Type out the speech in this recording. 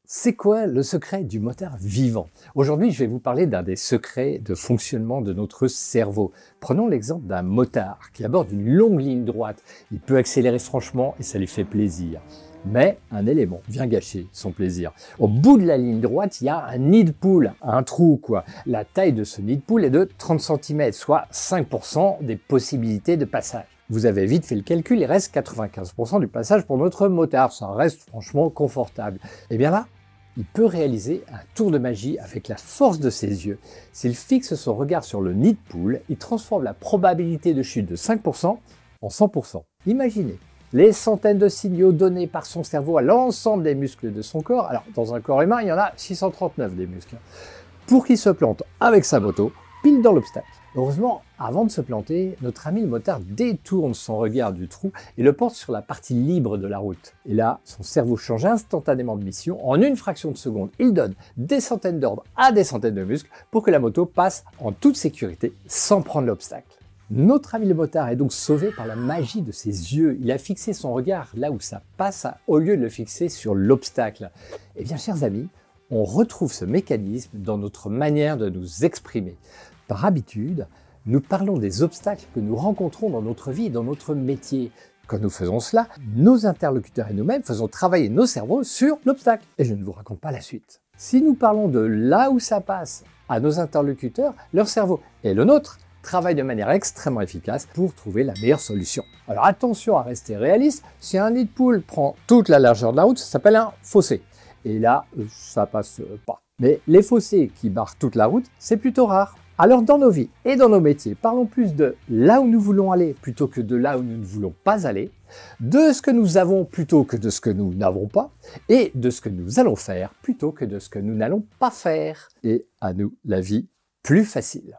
C'est quoi le secret du moteur vivant? Aujourd'hui, je vais vous parler d'un des secrets de fonctionnement de notre cerveau. Prenons l'exemple d'un motard qui aborde une longue ligne droite. Il peut accélérer franchement et ça lui fait plaisir. Mais un élément vient gâcher son plaisir. Au bout de la ligne droite, il y a un nid de poule, un trou quoi. La taille de ce nid de poule est de 30 cm, soit 5% des possibilités de passage. Vous avez vite fait le calcul, il reste 95% du passage pour notre motard. Ça reste franchement confortable. Et bien là, il peut réaliser un tour de magie avec la force de ses yeux. S'il fixe son regard sur le nid de poule, il transforme la probabilité de chute de 5% en 100%. Imaginez les centaines de signaux donnés par son cerveau à l'ensemble des muscles de son corps. Alors, dans un corps humain, il y en a 639 des muscles. Pour qu'il se plante avec sa moto, pile dans l'obstacle. Heureusement, avant de se planter, notre ami le motard détourne son regard du trou et le porte sur la partie libre de la route. Et là, son cerveau change instantanément de mission. En une fraction de seconde, il donne des centaines d'ordres à des centaines de muscles pour que la moto passe en toute sécurité sans prendre l'obstacle. Notre ami le motard est donc sauvé par la magie de ses yeux. Il a fixé son regard là où ça passe au lieu de le fixer sur l'obstacle. Eh bien, chers amis, on retrouve ce mécanisme dans notre manière de nous exprimer. Par habitude, nous parlons des obstacles que nous rencontrons dans notre vie et dans notre métier. Quand nous faisons cela, nos interlocuteurs et nous-mêmes faisons travailler nos cerveaux sur l'obstacle. Et je ne vous raconte pas la suite. Si nous parlons de là où ça passe à nos interlocuteurs, leur cerveau et le nôtre travaillent de manière extrêmement efficace pour trouver la meilleure solution. Alors attention à rester réaliste, si un nid de poule prend toute la largeur de la route, ça s'appelle un fossé. Et là, ça passe pas. Mais les fossés qui barrent toute la route, c'est plutôt rare. Alors dans nos vies et dans nos métiers, parlons plus de là où nous voulons aller plutôt que de là où nous ne voulons pas aller, de ce que nous avons plutôt que de ce que nous n'avons pas, et de ce que nous allons faire plutôt que de ce que nous n'allons pas faire. Et à nous la vie plus facile.